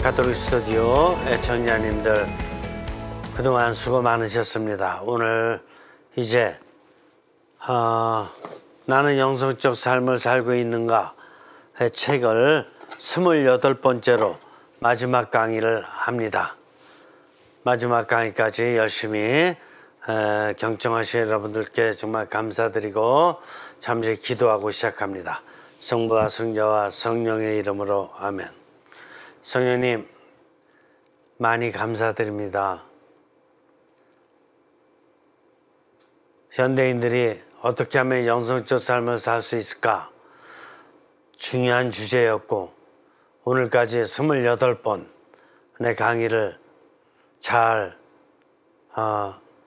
가톨릭 스튜디오 애청자님들 그동안 수고 많으셨습니다. 오늘 이제 나는 영성적 삶을 살고 있는가의 책을 28번째로 마지막 강의를 합니다. 마지막 강의까지 열심히 경청하신 여러분들께 정말 감사드리고 잠시 기도하고 시작합니다. 성부와 성자와 성령의 이름으로 아멘. 성령님 많이 감사드립니다. 현대인들이 어떻게 하면 영성적 삶을 살 수 있을까? 중요한 주제였고 오늘까지 28번의 강의를 잘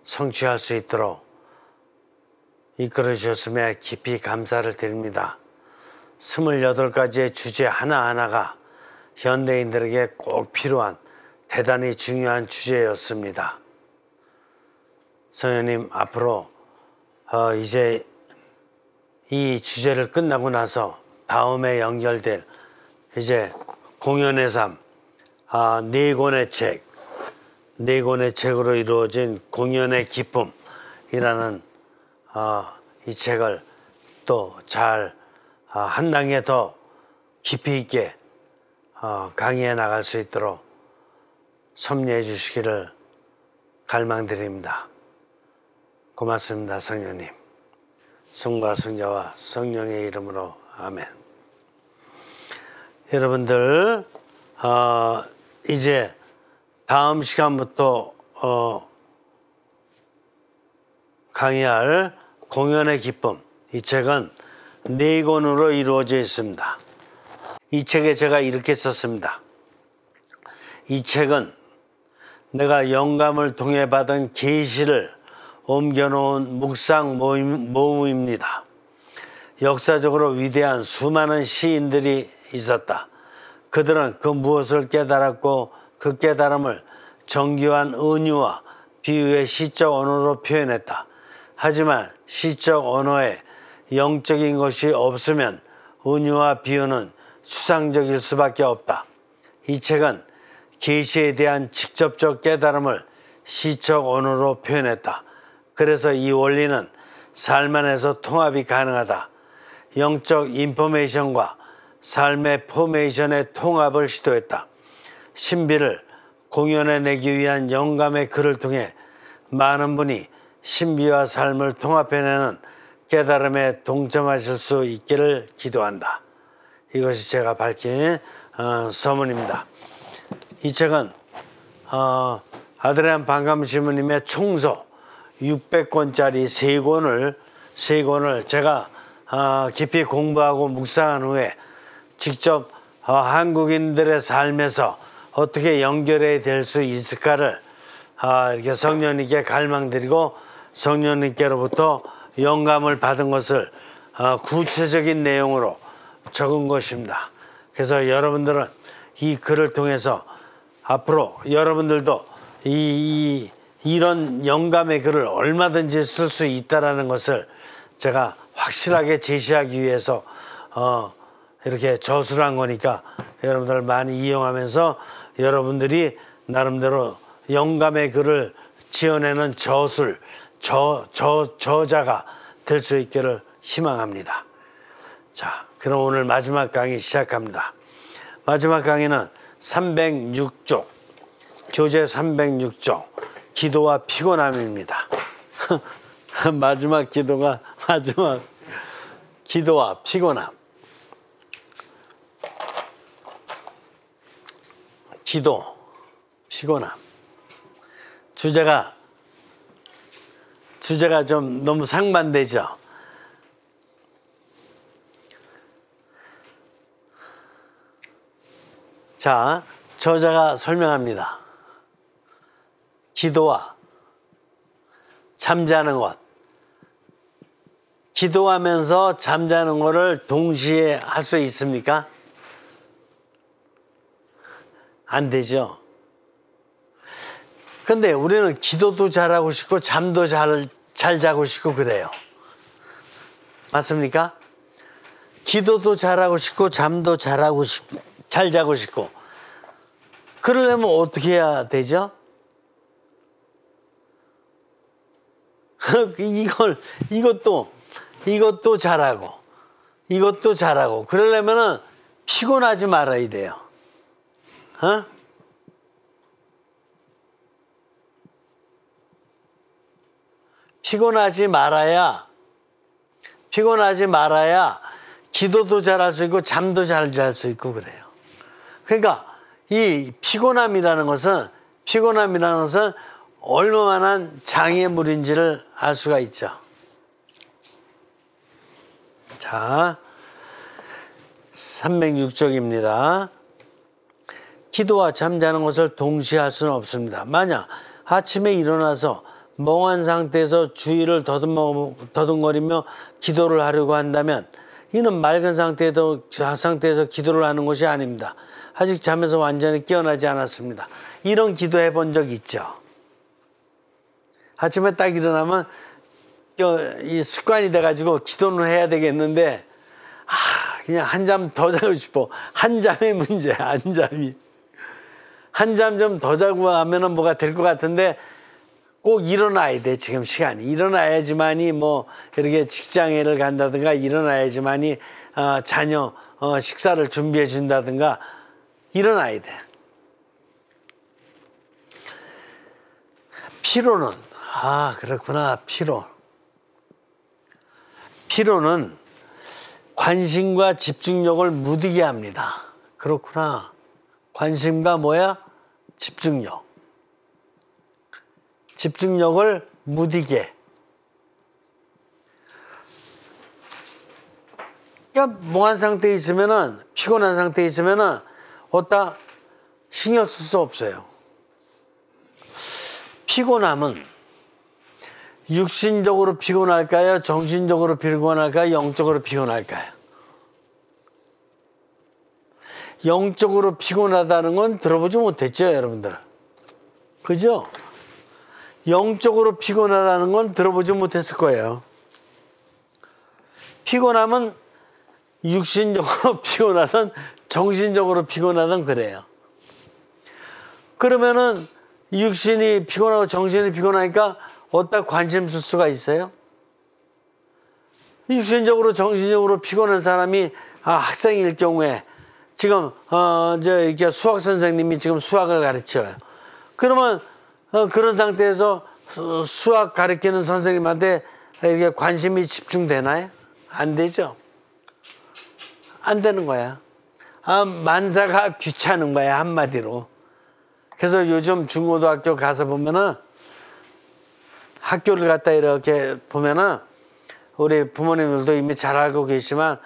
성취할 수 있도록 이끌어 주셨음에 깊이 감사를 드립니다. 28가지의 주제 하나하나가 현대인들에게 꼭 필요한 대단히 중요한 주제였습니다. 성령님 앞으로 이제 이 주제를 끝나고 나서 다음에 연결될 이제 공연의 삶, 4권의 책, 4권의 책으로 이루어진 공연의 기쁨이라는 이 책을 또 잘 한 단계 더 깊이 있게 강의해 나갈 수 있도록 섭리해 주시기를 갈망드립니다. 고맙습니다. 성령님. 성부와 성자와 성령의 이름으로 아멘. 여러분들 이제 다음 시간부터 강의할 공연의 기쁨, 이 책은 4권으로 이루어져 있습니다. 이 책에 제가 이렇게 썼습니다. 이 책은 내가 영감을 통해 받은 계시를 옮겨놓은 묵상 모음입니다. 역사적으로 위대한 수많은 시인들이 있었다. 그들은 그 무엇을 깨달았고 그 깨달음을 정교한 은유와 비유의 시적 언어로 표현했다. 하지만 시적 언어에 영적인 것이 없으면 은유와 비유는 수상적일 수밖에 없다. 이 책은 계시에 대한 직접적 깨달음을 시적 언어로 표현했다. 그래서 이 원리는 삶 안에서 통합이 가능하다. 영적 인포메이션과 삶의 포메이션의 통합을 시도했다. 신비를 공연해내기 위한 영감의 글을 통해 많은 분이 신비와 삶을 통합해내는 깨달음에 동참하실 수 있기를 기도한다. 이것이 제가 밝힌 서문입니다. 이 책은 아드리안 반감 신부님의 총서 600권짜리 3권을 제가 깊이 공부하고 묵상한 후에 직접 한국인들의 삶에서 어떻게 연결해야 될 수 있을까를 이렇게 성령님께 갈망드리고 성령님께로부터 영감을 받은 것을 구체적인 내용으로 적은 것입니다. 그래서 여러분들은 이 글을 통해서 앞으로 여러분들도 이런 영감의 글을 얼마든지 쓸 수 있다는 것을 제가 확실하게 제시하기 위해서 이렇게 저술을 한 거니까 여러분들 많이 이용하면서 여러분들이 나름대로 영감의 글을 지어내는 저자가 될 수 있기를 희망합니다. 자, 그럼 오늘 마지막 강의 시작합니다. 마지막 강의는 306쪽, 교재 306쪽, 기도와 피곤함입니다. 마지막 기도와 피곤함. 기도, 피곤함. 주제가 좀 너무 상반되죠. 자, 저자가 설명합니다. 기도와 잠자는 것. 기도하면서 잠자는 것을 동시에 할 수 있습니까? 안 되죠. 근데 우리는 기도도 잘하고 싶고 잠도 잘 자고 싶고 그래요. 맞습니까? 기도도 잘하고 싶고 잠도 잘 자고 싶고 그러려면 어떻게 해야 되죠? 이것도 잘하고 그러려면은 피곤하지 말아야 돼요. 어? 피곤하지 말아야 기도도 잘할 수 있고 잠도 잘 잘 수 있고 그래요. 그러니까 이 피곤함이라는 것은 얼마만한 장애물인지를 알 수가 있죠. 자, 306쪽입니다. 기도와 잠자는 것을 동시에 할 수는 없습니다. 만약 아침에 일어나서 멍한 상태에서 주위를 더듬거리며 기도를 하려고 한다면 이는 맑은 상태에서 기도를 하는 것이 아닙니다. 아직 잠에서 완전히 깨어나지 않았습니다. 이런 기도 해본 적 있죠? 아침에 딱 일어나면 이 습관이 돼가지고 기도는 해야 되겠는데 그냥 한잠 더 자고 싶어. 한잠의 문제야. 한잠 좀 더 자고 하면은 뭐가 될 것 같은데 꼭 일어나야 돼. 지금 시간이 일어나야지만이 뭐 이렇게 직장에를 간다든가 일어나야지만이 자녀 식사를 준비해 준다든가 일어나야 돼. 피로는 그렇구나. 피로는 관심과 집중력을 무디게 합니다. 그렇구나. 관심과 집중력을 무디게. 그러니까 멍한 상태에 있으면은 피곤한 상태에 있으면은 어디다 신경 쓸 수 없어요. 피곤함은 육신적으로 피곤할까요? 정신적으로 피곤할까요? 영적으로 피곤할까요? 영적으로 피곤하다는 건 들어보지 못했죠, 여러분들? 그죠? 영적으로 피곤하다는 건 들어보지 못했을 거예요. 피곤함은 육신적으로 피곤하든 정신적으로 피곤하든 그래요. 그러면은 육신이 피곤하고 정신이 피곤하니까 어디다 관심 쓸 수가 있어요? 육신적으로 정신적으로 피곤한 사람이 학생일 경우에 지금 이렇게 수학 선생님이 지금 수학을 가르쳐요. 그러면 그런 상태에서 수학 가르치는 선생님한테 이렇게 관심이 집중되나요? 안 되죠. 안 되는 거야. 만사가 귀찮은 거야, 한마디로. 그래서 요즘 중고등학교 가서 보면은 학교를 갔다 이렇게 보면은 우리 부모님들도 이미 잘 알고 계시지만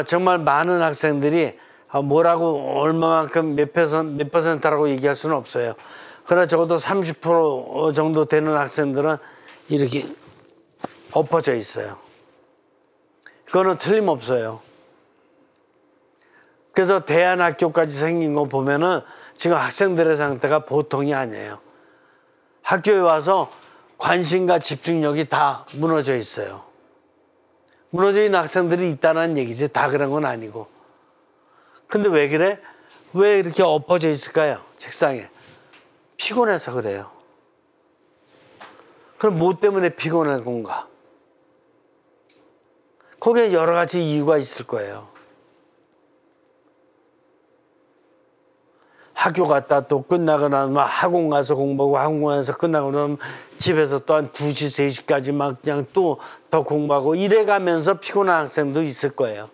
정말 많은 학생들이 뭐라고 얼마만큼 몇 퍼센트라고 얘기할 수는 없어요. 그러나 적어도 30% 정도 되는 학생들은 이렇게 엎어져 있어요. 그거는 틀림없어요. 그래서 대안학교까지 생긴 거 보면은 지금 학생들의 상태가 보통이 아니에요. 학교에 와서 관심과 집중력이 다 무너져 있어요. 무너져 있는 학생들이 있다는 얘기지 다 그런 건 아니고. 근데 왜 그래? 왜 이렇게 엎어져 있을까요? 책상에. 피곤해서 그래요. 그럼 뭐 때문에 피곤한 건가? 거기에 여러 가지 이유가 있을 거예요. 학교 갔다 또 끝나고 나면 학원 가서 공부하고 학원 가서 끝나고 나면 집에서 또 한 2시, 3시까지 막 그냥 또 더 공부하고 이래 가면서 피곤한 학생도 있을 거예요.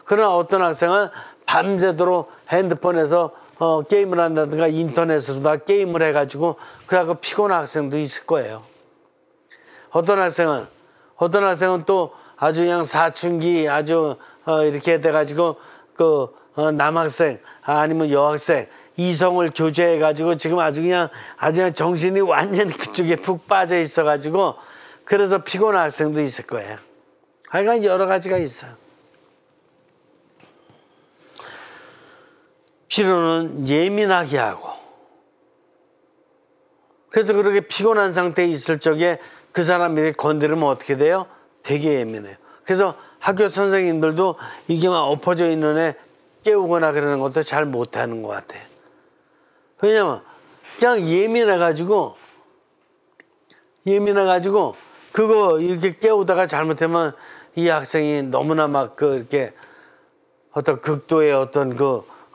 그러나 어떤 학생은 밤새도록 핸드폰에서 게임을 한다든가 인터넷으로 다 게임을 해가지고 그래갖고 피곤한 학생도 있을 거예요. 어떤 학생은 또 아주 그냥 사춘기 아주 이렇게 돼가지고 남학생 아니면 여학생 이성을 교제해가지고 지금 아주 그냥 정신이 완전히 그쪽에 푹 빠져 있어가지고 그래서 피곤한 학생도 있을 거예요. 하여간 여러 가지가 있어요. 피로는 예민하게 하고 그래서 그렇게 피곤한 상태에 있을 적에 그 사람에게 건드리면 어떻게 돼요? 되게 예민해요. 그래서 학교 선생님들도 이게 막 엎어져 있는 애 깨우거나 그러는 것도 잘 못하는 것 같아요. 왜냐면 그냥 예민해가지고 그거 이렇게 깨우다가 잘못하면 이 학생이 너무나 막 이렇게 어떤 극도의 어떤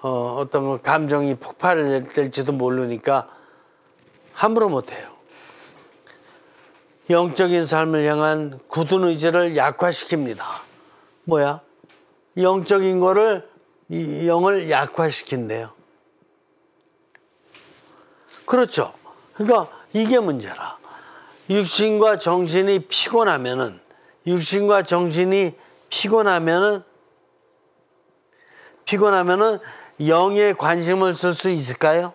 어떤 감정이 폭발될지도 모르니까 함부로 못해요. 영적인 삶을 향한 굳은 의지를 약화시킵니다. 뭐야? 영적인 거를 이 영을 약화시킨대요. 그렇죠. 그러니까 이게 문제라. 육신과 정신이 피곤하면은 영에 관심을 쓸 수 있을까요?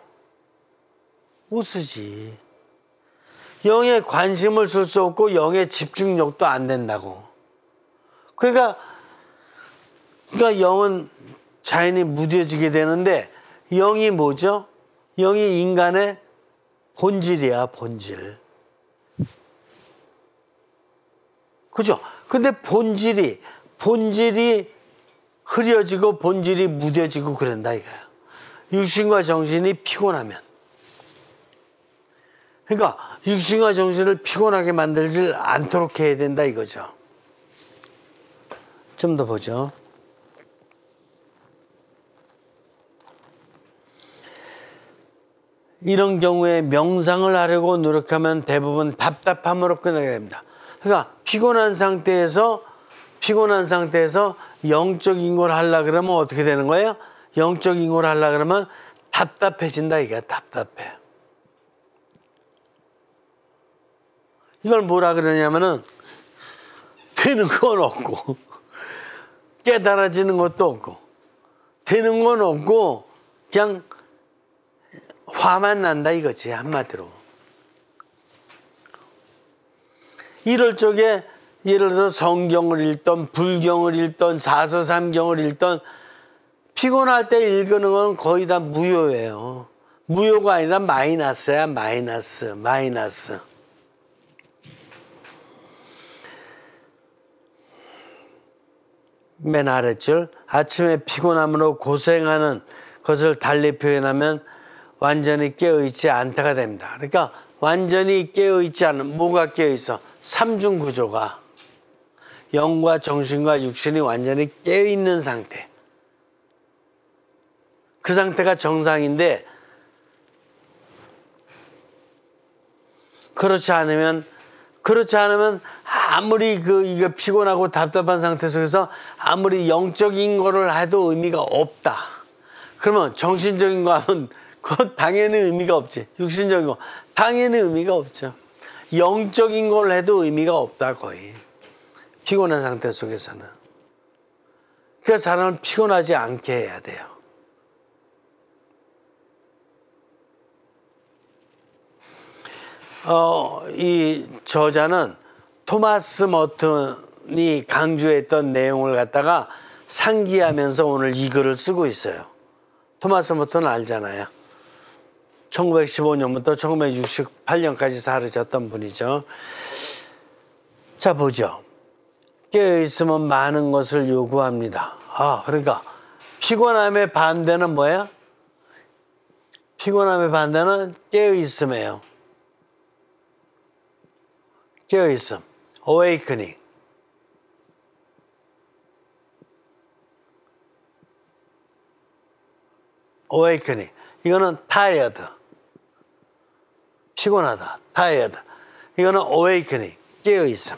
못 쓰지. 영에 관심을 쓸 수 없고 영의 집중력도 안 된다고. 그러니까 영은 자연히 무뎌지게 되는데 영이 뭐죠? 영이 인간의 본질이야, 본질. 그죠? 근데 본질이 흐려지고 본질이 무뎌지고 그런다 이거야. 육신과 정신이 피곤하면. 그러니까 육신과 정신을 피곤하게 만들지 않도록 해야 된다 이거죠. 좀 더 보죠. 이런 경우에 명상을 하려고 노력하면 대부분 답답함으로 끝나게 됩니다. 그러니까 피곤한 상태에서 영적인 걸 하려고 그러면 어떻게 되는 거예요? 영적인 걸 하려고 그러면 답답해진다 이게. 답답해. 이걸 뭐라 그러냐면은 되는 건 없고 깨달아지는 것도 없고 되는 건 없고 그냥 화만 난다 이거지, 한마디로. 이럴 적에 예를 들어서 성경을 읽던 불경을 읽던 사서삼경을 읽던 피곤할 때 읽는 건 거의 다 무효예요. 무효가 아니라 마이너스야. 마이너스. 맨 아랫줄, 아침에 피곤함으로 고생하는 것을 달리 표현하면 완전히 깨어있지 않다가 됩니다. 그러니까 완전히 깨어있지 않은, 뭐가 깨어있어? 삼중 구조가, 영과 정신과 육신이 완전히 깨어있는 상태. 그 상태가 정상인데 그렇지 않으면 아무리 이거 피곤하고 답답한 상태 속에서 아무리 영적인 거를 해도 의미가 없다. 그러면 정신적인 거 하면 그거 당연히 의미가 없지. 육신적인 거 당연히 의미가 없죠. 영적인 걸 해도 의미가 없다, 거의. 피곤한 상태 속에서는. 그래서 사람을 피곤하지 않게 해야 돼요. 이 저자는 토마스 머튼이 강조했던 내용을 갖다가 상기하면서 오늘 이 글을 쓰고 있어요. 토마스 머튼 알잖아요. 1915년부터 1968년까지 사라졌던 분이죠. 자, 보죠. 깨어있으면 많은 것을 요구합니다. 그러니까 피곤함의 반대는 뭐야? 피곤함의 반대는 깨어있음이에요. 깨어있음, awakening. 이거는 tired, 피곤하다, tired. 이거는 awakening, 깨어있음.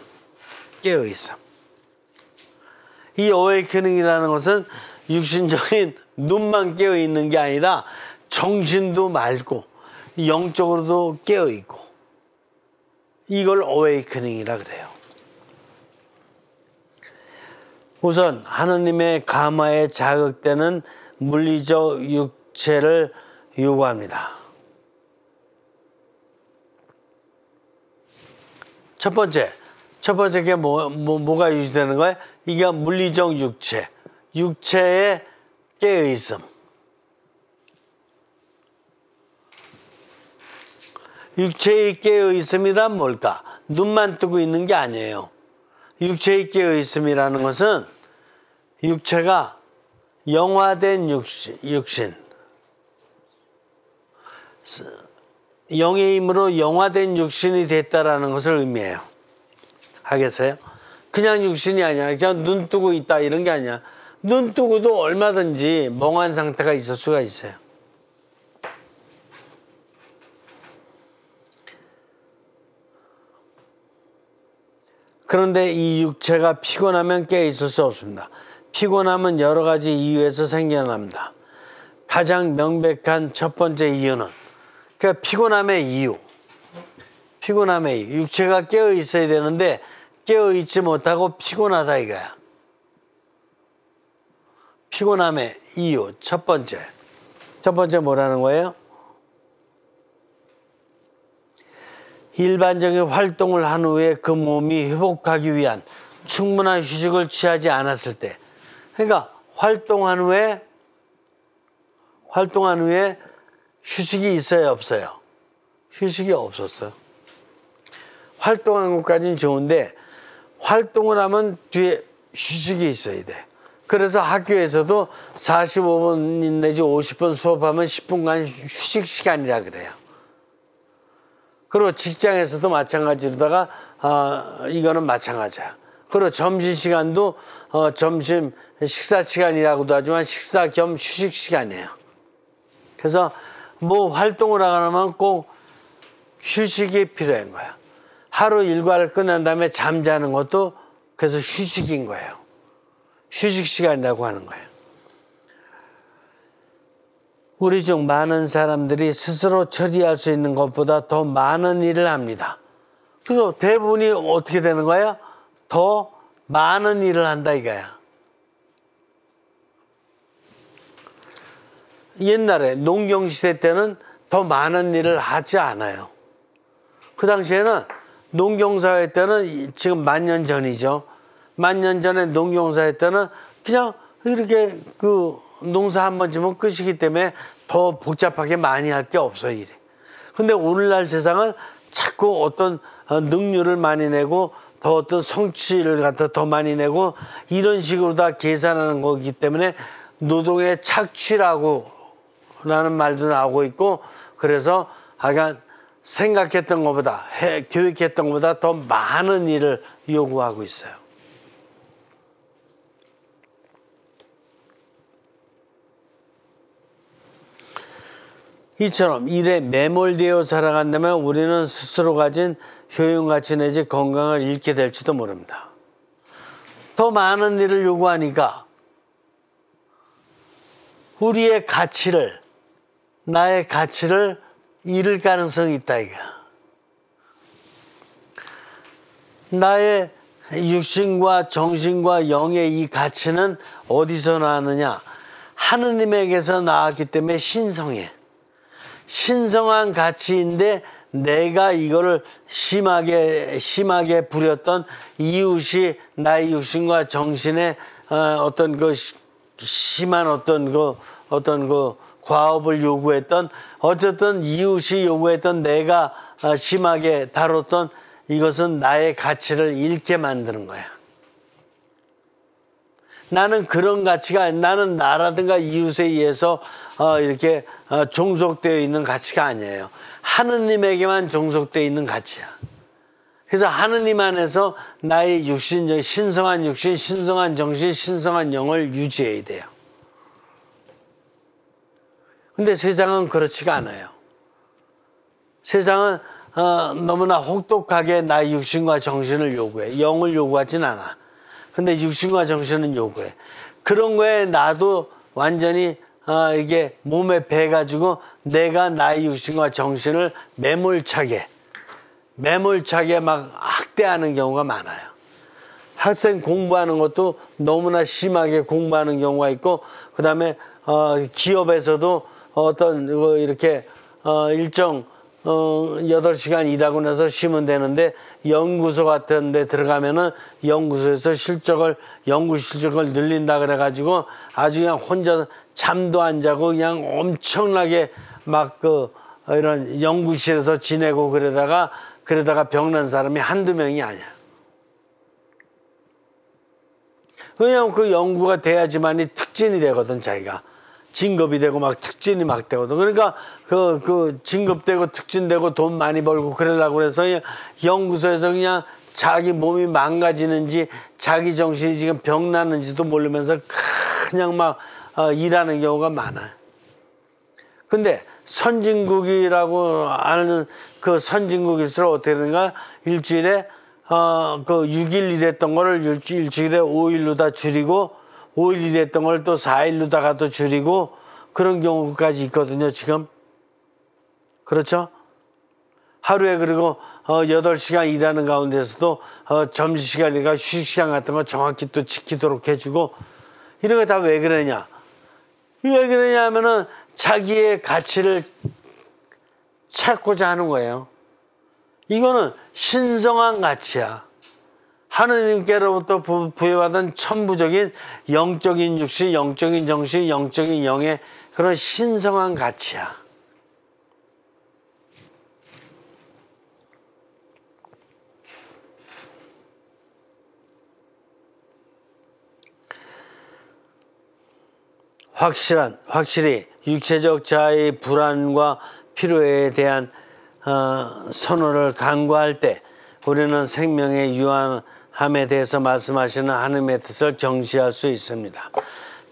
이 awakening이라는 것은 육신적인 눈만 깨어있는 게 아니라 정신도 맑고 영적으로도 깨어있고, 이걸 awakening이라 그래요. 우선 하느님의 감화에 자극되는 물리적 육체를 요구합니다. 첫 번째 게 뭐가 유지되는 거예요? 이게 물리적 육체의 깨어있음. 육체의 깨어있음이란 뭘까? 눈만 뜨고 있는 게 아니에요. 육체의 깨어있음이라는 것은 육체가 영화된 육신. 영의 힘으로 영화된 육신이 됐다라는 것을 의미해요. 알겠어요? 그냥 육신이 아니야. 그냥 눈 뜨고 있다 이런 게 아니야. 눈 뜨고도 얼마든지 멍한 상태가 있을 수가 있어요. 그런데 이 육체가 피곤하면 깨어 있을 수 없습니다. 피곤함은 여러 가지 이유에서 생겨납니다. 가장 명백한 첫 번째 이유는 그러니까 피곤함의 이유. 육체가 깨어 있어야 되는데 깨어 있지 못하고 피곤하다 이거야. 피곤함의 이유 첫 번째 뭐라는 거예요? 일반적인 활동을 한 후에 그 몸이 회복하기 위한 충분한 휴식을 취하지 않았을 때, 그러니까 활동한 후에 휴식이 있어요, 없어요? 휴식이 없었어요. 활동한 것까지는 좋은데 활동을 하면 뒤에 휴식이 있어야 돼. 그래서 학교에서도 45분 내지 50분 수업하면 10분간 휴식 시간이라 그래요. 그리고 직장에서도 마찬가지로다가 이거는 마찬가지야. 그리고 점심시간도 점심 식사 시간이라고도 하지만 식사 겸 휴식 시간이에요. 그래서 뭐 활동을 하려면 꼭 휴식이 필요한 거야. 하루 일과를 끝난 다음에 잠자는 것도 그래서 휴식인 거예요. 휴식 시간이라고 하는 거예요. 우리 중 많은 사람들이 스스로 처리할 수 있는 것보다 더 많은 일을 합니다. 그래서 대부분이 어떻게 되는 거야? 더 많은 일을 한다 이거야. 옛날에 농경시대 때는 더 많은 일을 하지 않아요. 그 당시에는 농경사회 때는 지금 10,000년 전이죠. 10,000년 전에 농경사회 때는 그냥 이렇게 농사 한 번 지면 끝이기 때문에 더 복잡하게 많이 할 게 없어요, 일이. 근데 오늘날 세상은 자꾸 어떤 능률을 많이 내고 더 어떤 성취를 갖다 더 많이 내고 이런 식으로 다 계산하는 거기 때문에 노동의 착취라고 라는 말도 나오고 있고 그래서 약간 생각했던 것보다 계획했던 것보다 더 많은 일을 요구하고 있어요. 이처럼 일에 매몰되어 살아간다면 우리는 스스로 가진 효용가치 내지 건강을 잃게 될지도 모릅니다. 더 많은 일을 요구하니까 우리의 가치를 나의 가치를 잃을 가능성이 있다 이거. 나의 육신과 정신과 영의 이 가치는 어디서 나느냐? 하느님에게서 나왔기 때문에 신성해. 신성한 가치인데 내가 이거를 심하게 부렸던 이웃이 나의 육신과 정신에 어떤 심한 어떤 과업을 요구했던 어쨌든 이웃이 요구했던 내가 심하게 다뤘던 이것은 나의 가치를 잃게 만드는 거야. 나는 그런 가치가 나는 나라든가 이웃에 의해서 이렇게 종속되어 있는 가치가 아니에요. 하느님에게만 종속되어 있는 가치야. 그래서 하느님 안에서 나의 육신, 신성한 육신, 신성한 정신, 신성한 영을 유지해야 돼요. 근데 세상은 그렇지가 않아요. 세상은 너무나 혹독하게 나의 육신과 정신을 요구해. 영을 요구하진 않아. 근데 육신과 정신은 요구해. 그런 거에 나도 완전히 이게 몸에 배가지고 내가 나의 육신과 정신을 매몰차게 막 학대하는 경우가 많아요. 학생 공부하는 것도 너무나 심하게 공부하는 경우가 있고 그 다음에 기업에서도 어떤 이렇게 일정 8시간 일하고 나서 쉬면 되는데 연구소 같은 데 들어가면은 연구소에서 연구 실적을 늘린다 그래가지고 아주 그냥 혼자 잠도 안 자고 그냥 엄청나게 막 이런 연구실에서 지내고 그러다가 병난 사람이 한두 명이 아니야. 왜냐하면 그 연구가 돼야지만이 특진이 되거든, 자기가. 진급이 되고 막 특진이 막 되거든. 그러니까 그 진급되고 특진되고 돈 많이 벌고 그러려고 그래서 연구소에서 그냥 자기 몸이 망가지는지 자기 정신이 지금 병 나는지도 모르면서 그냥 막 일하는 경우가 많아요. 근데 선진국이라고 하는 그 선진국일수록 어떻게 되는가, 일주일에 그 6일 일했던 거를 일주일에 5일로 다 줄이고 5일 일했던 걸 또 4일로다가 또 줄이고 그런 경우까지 있거든요, 지금. 그렇죠? 하루에 그리고 8시간 일하는 가운데서도 점심시간이니까 휴식시간 같은 거 정확히 또 지키도록 해주고, 이런 거 다 왜 그러냐? 왜 그러냐 하면은 자기의 가치를 찾고자 하는 거예요. 이거는 신성한 가치야. 하느님께로부터 부여받은 천부적인 영적인 육신, 영적인 정신, 영적인 영의 그런 신성한 가치야. 확실히 육체적 자아의 불안과 필요에 대한 선호를 간구할 때 우리는 생명의 유한함에 대해서 말씀하시는 하나님의 뜻을 경시할 수 있습니다.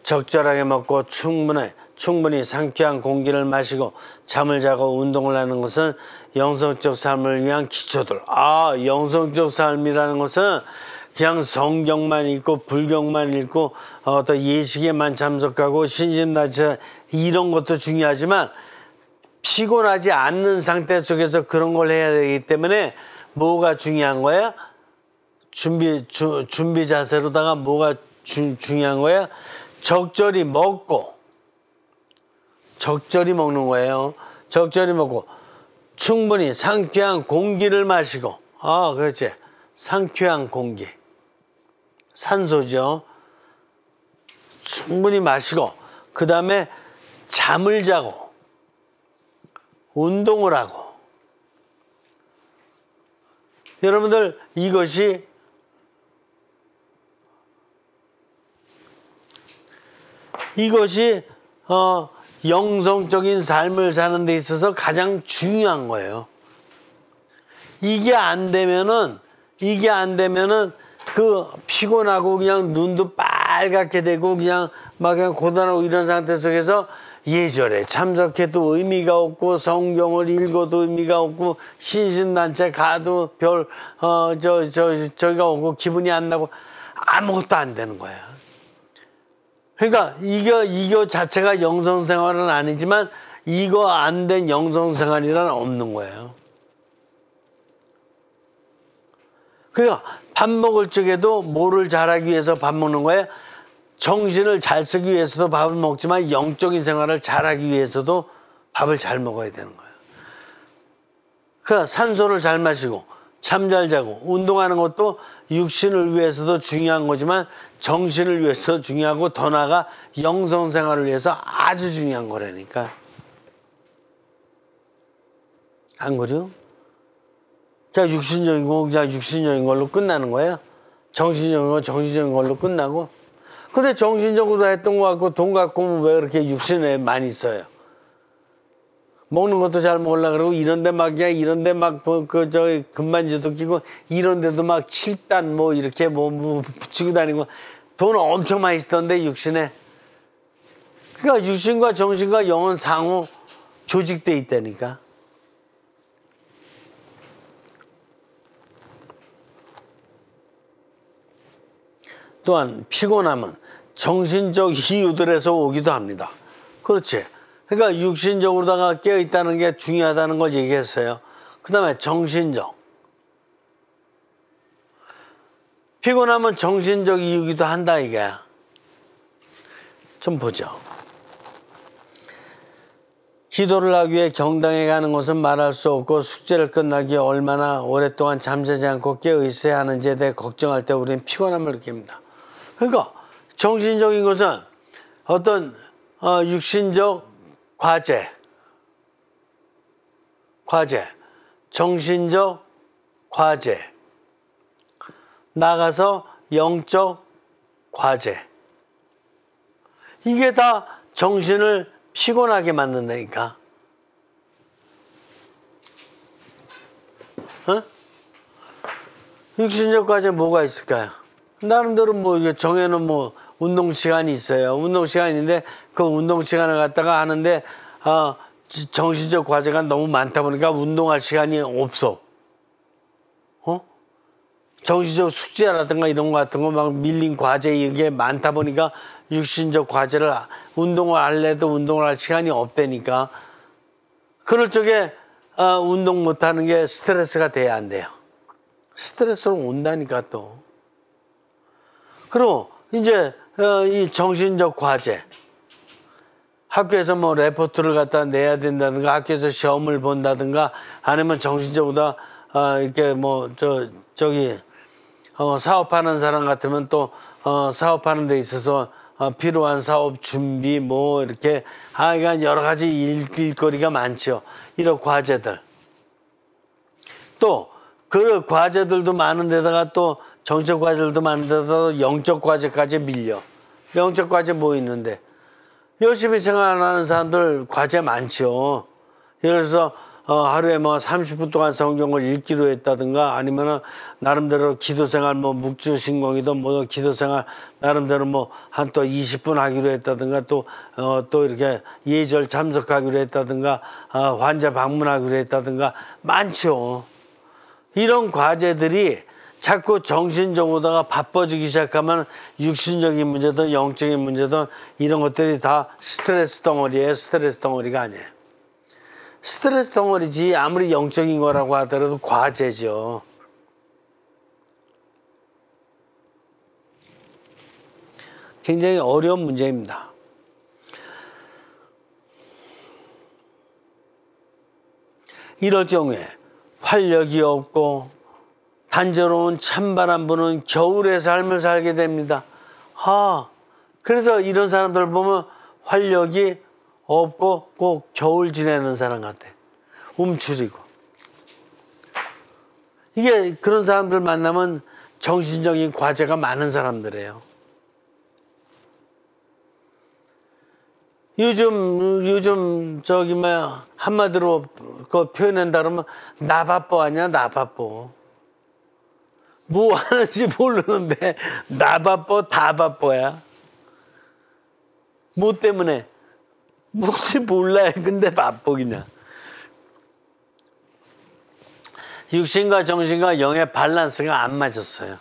적절하게 먹고 충분히 상쾌한 공기를 마시고 잠을 자고 운동을 하는 것은 영성적 삶을 위한 기초들. 영성적 삶이라는 것은 그냥 성경만 읽고 불경만 읽고 어떤 예식에만 참석하고 신심단체 이런 것도 중요하지만 피곤하지 않는 상태 속에서 그런 걸 해야 되기 때문에 뭐가 중요한 거야? 준비 자세로다가 뭐가 중요한 거야? 적절히 먹고, 적절히 먹는 거예요. 적절히 먹고 충분히 상쾌한 공기를 마시고, 그렇지, 상쾌한 공기, 산소죠. 충분히 마시고 그 다음에 잠을 자고 운동을 하고. 여러분들 이것이 영성적인 삶을 사는 데 있어서 가장 중요한 거예요. 이게 안 되면은 그 피곤하고 그냥 눈도 빨갛게 되고 그냥 고단하고 이런 상태 속에서 예절에 참석해도 의미가 없고 성경을 읽어도 의미가 없고 신신단체 가도 저기가 오고 기분이 안 나고 아무것도 안 되는 거야. 그러니까 이거 자체가 영성생활은 아니지만 이거 안 된 영성생활이란 없는 거예요. 그러니까 밥 먹을 적에도 뭐를 잘하기 위해서 밥 먹는 거예요? 정신을 잘 쓰기 위해서도 밥을 먹지만 영적인 생활을 잘하기 위해서도 밥을 잘 먹어야 되는 거예요. 그러니까 산소를 잘 마시고 잠 잘 자고 운동하는 것도 육신을 위해서도 중요한 거지만 정신을 위해서도 중요하고 더 나아가 영성 생활을 위해서 아주 중요한 거라니까. 안 그래요? 자, 육신적인 거 그냥 육신적인 걸로 끝나는 거예요. 정신적인 거 정신적인 걸로 끝나고. 근데 정신적으로 했던 거 같고 돈 갖고 왜 그렇게 육신에 많이 써요? 먹는 것도 잘 먹으려고 그러고 이런데 막 그냥 이런데 막 금반지도 끼고 이런데도 막 7단 뭐 이렇게 뭐 붙이고 다니고 돈 엄청 많이 쓰던데 육신에. 그러니까 육신과 정신과 영은 상호 조직돼 있다니까. 또한 피곤함은 정신적 이유들에서 오기도 합니다. 그렇지. 그러니까 육신적으로다가 깨어있다는 게 중요하다는 걸 얘기했어요. 그 다음에 정신적. 피곤함은 정신적 이유기도 한다 이게. 좀 보죠. 기도를 하기 위해 경당에 가는 것은 말할 수 없고 숙제를 끝나기 위해 얼마나 오랫동안 잠자지 않고 깨어 있어야 하는지에 대해 걱정할 때 우리는 피곤함을 느낍니다. 그러니까 정신적인 것은 어떤 육신적 과제, 정신적 과제, 나가서 영적 과제. 이게 다 정신을 피곤하게 만든다니까. 어? 육신적 과제 뭐가 있을까요? 나름대로 뭐 이게 정해놓은 뭐 운동 시간이 있어요. 운동 시간인데 그 운동 시간을 갖다가 하는데 정신적 과제가 너무 많다 보니까 운동할 시간이 없어. 정신적 숙제라든가 이런 거 같은 거 막 밀린 과제 이게 많다 보니까 육신적 과제를 운동을 할래도 운동을 할 시간이 없다니까. 그럴 적에 운동 못하는 게 스트레스가 돼야 안 돼요. 스트레스로 온다니까 또. 그리고 이제 이 정신적 과제. 학교에서 뭐 레포트를 갖다 내야 된다든가 학교에서 시험을 본다든가 아니면 정신적으로 이렇게 뭐 저기 사업하는 사람 같으면 또 사업하는 데 있어서 필요한 사업 준비 뭐 이렇게 그러니까 여러 가지 일거리가 많죠. 이런 과제들. 또 그 과제들도 많은데다가 또 정적 과제들도 많은데다가 영적 과제까지 밀려. 영적 과제 뭐 있는데 열심히 생활하는 사람들 과제 많죠. 예를 들어서 하루에 뭐 30분 동안 성경을 읽기로 했다든가 아니면은 나름대로 기도생활 뭐 묵주신공이든 뭐 기도생활 나름대로 뭐 한 또 20분 하기로 했다든가 또 이렇게 예절 참석하기로 했다든가 환자 방문하기로 했다든가 많죠. 이런 과제들이 자꾸 정신적으로다가 바빠지기 시작하면 육신적인 문제든 영적인 문제든 이런 것들이 다 스트레스 덩어리예요. 스트레스 덩어리가 아니에요. 스트레스 덩어리지 아무리 영적인 거라고 하더라도 과제죠. 굉장히 어려운 문제입니다. 이럴 경우에 활력이 없고 단조로운 찬바람 부는 겨울의 삶을 살게 됩니다. 그래서 이런 사람들 보면 활력이 없고 꼭 겨울 지내는 사람 같아. 움츠리고. 이게 그런 사람들 만나면 정신적인 과제가 많은 사람들이에요. 요즘 저기 뭐야 한마디로 그 표현한다 그러면 나 바빠 아니야 나 바빠. 뭐 하는지 모르는데 나 바빠 다 바빠야. 뭐 때문에? 뭔지 몰라요. 근데 바빠 그냥. 육신과 정신과 영의 밸런스가 안 맞았어요.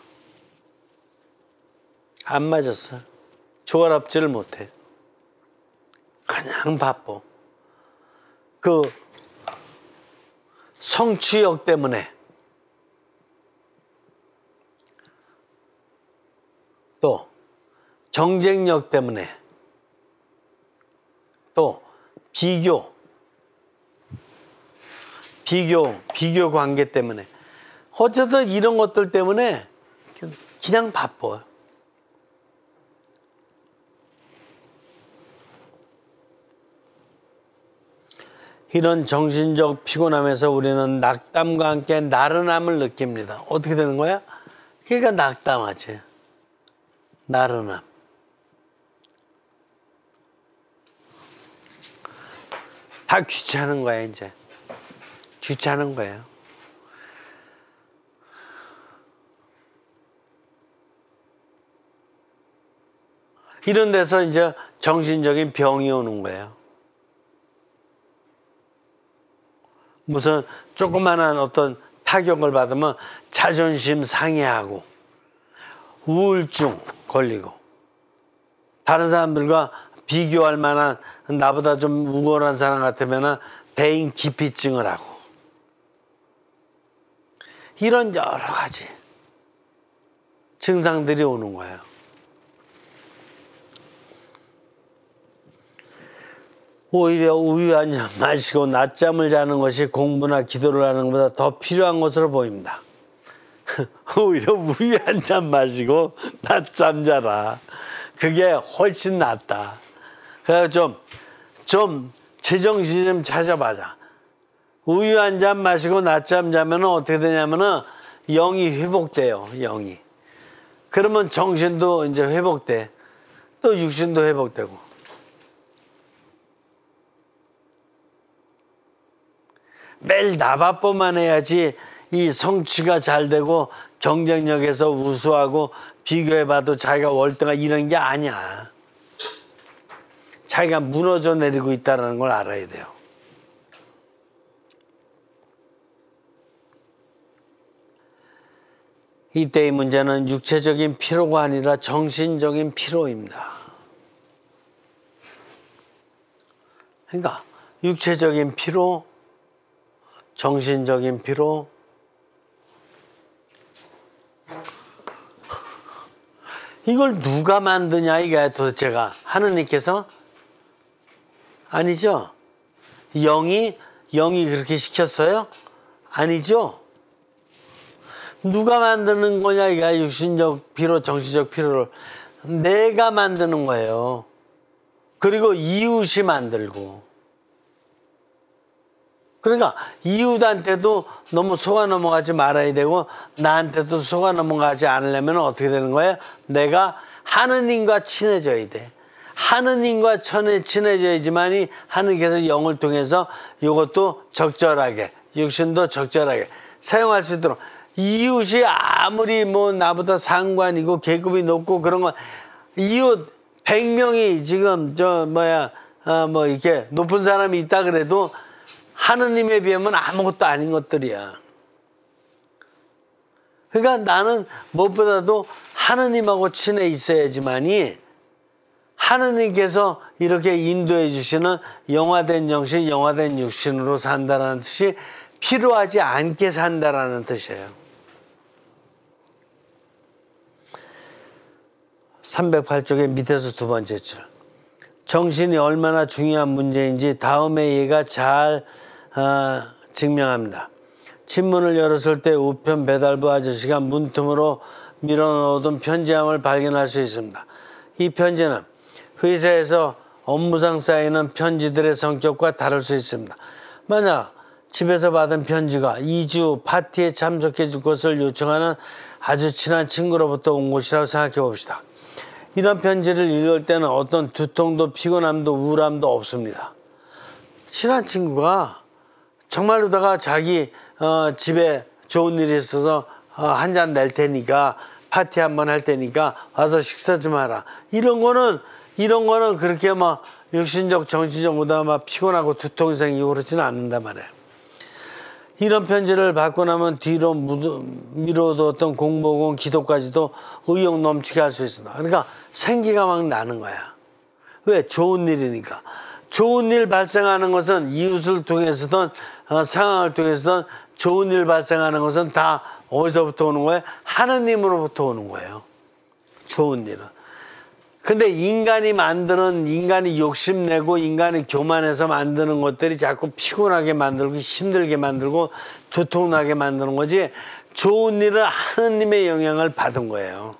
안 맞았어. 조화롭지를 못해. 그냥 바빠. 그 성취욕 때문에 또 경쟁력 때문에 또 비교 관계 때문에 어쨌든 이런 것들 때문에 그냥 바빠요. 이런 정신적 피곤함에서 우리는 낙담과 함께 나른함을 느낍니다. 어떻게 되는 거야? 그러니까 낙담하지. 나른함. 다 귀찮은 거야 이제. 귀찮은 거예요. 이런 데서 이제 정신적인 병이 오는 거예요. 무슨 조그마한 어떤 타격을 받으면 자존심 상해하고 우울증 걸리고 다른 사람들과 비교할 만한 나보다 좀 우월한 사람 같으면 대인 기피증을 하고 이런 여러 가지 증상들이 오는 거예요. 오히려 우유 한 잔 마시고 낮잠을 자는 것이 공부나 기도를 하는 것보다 더 필요한 것으로 보입니다. 오히려 우유 한 잔 마시고 낮잠 자라. 그게 훨씬 낫다. 그래서 좀 제정신 좀 찾아봐자. 우유 한 잔 마시고 낮잠 자면 어떻게 되냐면은 영이 회복돼요. 영이. 그러면 정신도 이제 회복돼. 또 육신도 회복되고. 매일 나바빠만 해야지 이 성취가 잘 되고 경쟁력에서 우수하고 비교해봐도 자기가 월등한 이런 게 아니야. 자기가 무너져 내리고 있다는 걸 알아야 돼요. 이때의 문제는 육체적인 피로가 아니라 정신적인 피로입니다. 그러니까 육체적인 피로, 정신적인 피로, 이걸 누가 만드냐 이게 도대체가 하느님께서? 아니죠. 영이 그렇게 시켰어요? 아니죠. 누가 만드는 거냐 이게 육신적 피로, 정신적 피로를 내가 만드는 거예요. 그리고 이웃이 만들고. 그러니까 이웃한테도 너무 속아 넘어가지 말아야 되고 나한테도 속아 넘어가지 않으려면 어떻게 되는 거예요? 내가 하느님과 친해져야 돼. 하느님과 친해져야지만이 하느님께서 영을 통해서 이것도 적절하게, 육신도 적절하게 사용할 수 있도록. 이웃이 아무리 뭐 나보다 상관이고 계급이 높고 그런 거, 이웃 100명이 지금 뭐 이렇게 높은 사람이 있다 그래도 하느님에 비하면 아무것도 아닌 것들이야. 그러니까 나는 무엇보다도 하느님하고 친해 있어야지만이 하느님께서 이렇게 인도해 주시는 영화된 정신, 영화된 육신으로 산다는 뜻이 필요하지 않게 산다라는 뜻이에요. 308쪽의 밑에서 두 번째 줄. 정신이 얼마나 중요한 문제인지 다음에 얘가 잘 증명합니다. 집문을 열었을 때 우편 배달부 아저씨가 문틈으로 밀어넣어둔 편지함을 발견할 수 있습니다. 이 편지는 회사에서 업무상 쌓이는 편지들의 성격과 다를 수 있습니다. 만약 집에서 받은 편지가 2주 파티에 참석해 줄 것을 요청하는 아주 친한 친구로부터 온 것이라고 생각해 봅시다. 이런 편지를 읽을 때는 어떤 두통도 피곤함도 우울함도 없습니다. 친한 친구가 정말로다가 자기 집에 좋은 일이 있어서 한 잔 낼 테니까 파티 한번 할 테니까 와서 식사 좀 하라. 이런 거는 그렇게 막 육신적 정신적보다 막 피곤하고 두통이 생기고 그렇지는 않는단 말이에요. 이런 편지를 받고 나면 뒤로 미뤄뒀던 공복은 기도까지도 의욕 넘치게 할 수 있습니다. 그러니까 생기가 막 나는 거야. 왜? 좋은 일이니까. 좋은 일 발생하는 것은 이웃을 통해서든 상황을 통해서든 좋은 일 발생하는 것은 다 어디서부터 오는 거예요? 하느님으로부터 오는 거예요. 좋은 일은. 근데 인간이 욕심내고 인간이 교만해서 만드는 것들이 자꾸 피곤하게 만들고 힘들게 만들고 두통나게 만드는 거지, 좋은 일은 하느님의 영향을 받은 거예요.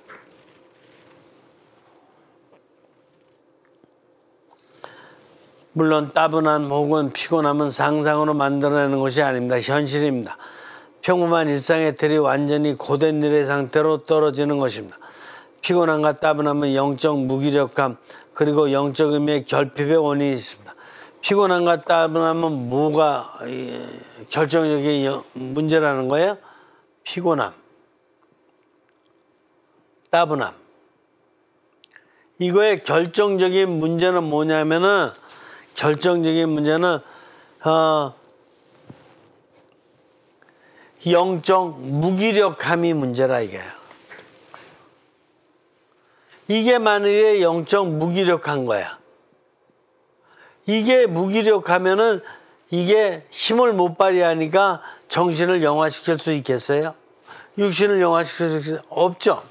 물론 따분함 혹은 피곤함은 상상으로 만들어내는 것이 아닙니다. 현실입니다. 평범한 일상의 틀이 완전히 고된 일의 상태로 떨어지는 것입니다. 피곤함과 따분함은 영적 무기력감 그리고 영적 의미의 결핍의 원인이 있습니다. 피곤함과 따분함은 뭐가 결정적인 문제라는 거예요? 피곤함, 따분함. 이거의 결정적인 문제는 뭐냐면은 영적 무기력함이 문제라 이게요. 이게 만약에 영적 무기력한 거야. 이게 무기력하면은 이게 힘을 못 발휘하니까 정신을 영화시킬 수 있겠어요? 육신을 영화시킬 수 있겠어요? 없죠.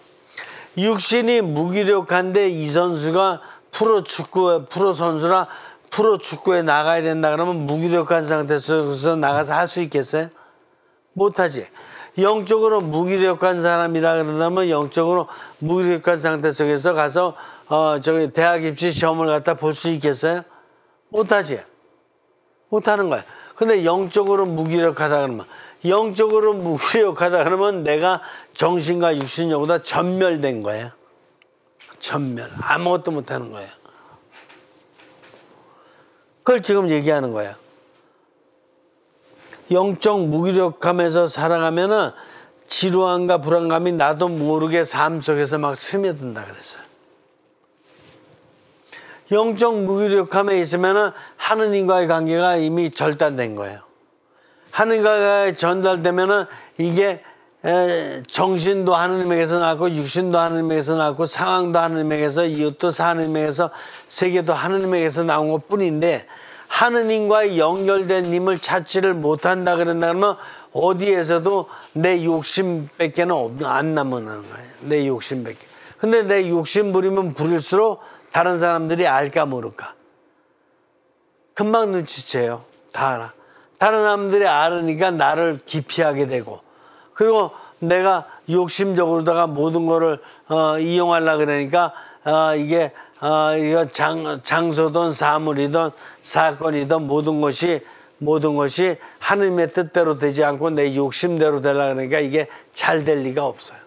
육신이 무기력한데 이 선수가 프로 선수라 프로 축구에 나가야 된다 그러면 무기력한 상태에서 나가서 할 수 있겠어요? 못하지. 영적으로 무기력한 사람이라 그러면 영적으로 무기력한 상태 속에서 가서 대학 입시 시험을 갖다 볼 수 있겠어요? 못하지. 못하는 거야. 근데 영적으로 무기력하다 그러면 내가 정신과 육신력보다 전멸된 거야. 전멸. 아무것도 못하는 거야. 그걸 지금 얘기하는 거야. 영적 무기력함에서 살아가면은 지루함과 불안감이 나도 모르게 삶 속에서 막 스며든다 그랬어요. 영적 무기력함에 있으면은 하느님과의 관계가 이미 절단된 거예요. 하느님과의 전달되면은 이게 정신도 하느님에게서 나왔고 육신도 하느님에게서 나왔고 상황도 하느님에게서 이웃도 하느님에게서 세계도 하느님에게서 나온 것 뿐인데 하느님과 연결된 님을 찾지를 못한다 그런다면 어디에서도 내 욕심밖에는 안 남는 거예요. 내 욕심밖에. 근데 내 욕심 부리면 부릴수록 다른 사람들이 알까 모를까. 금방 눈치채요. 다 알아. 다른 사람들이 알으니까 나를 기피하게 되고 그리고 내가 욕심적으로다가 모든 거를 이용하려고 그러니까 이게 이거 장소든 사물이든 사건이든 모든 것이 하느님의 뜻대로 되지 않고 내 욕심대로 되려고 그러니까 이게 잘 될 리가 없어요.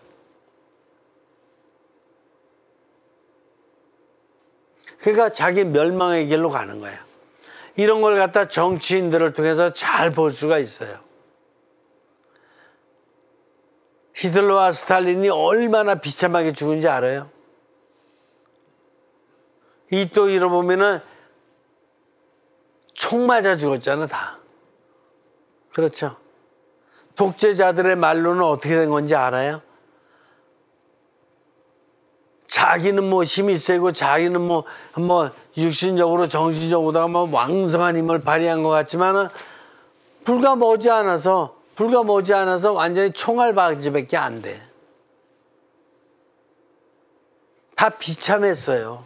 그러니까 자기 멸망의 길로 가는 거예요. 이런 걸 갖다 정치인들을 통해서 잘 볼 수가 있어요. 히틀러와 스탈린이 얼마나 비참하게 죽은지 알아요? 이 또 잃어보면은 총 맞아 죽었잖아, 다. 그렇죠? 독재자들의 말로는 어떻게 된 건지 알아요? 자기는 뭐 힘이 세고 자기는 뭐 육신적으로 정신적으로 뭐 왕성한 힘을 발휘한 것 같지만은 불과 머지않아서 완전히 총알바지밖에 안 돼. 다 비참했어요.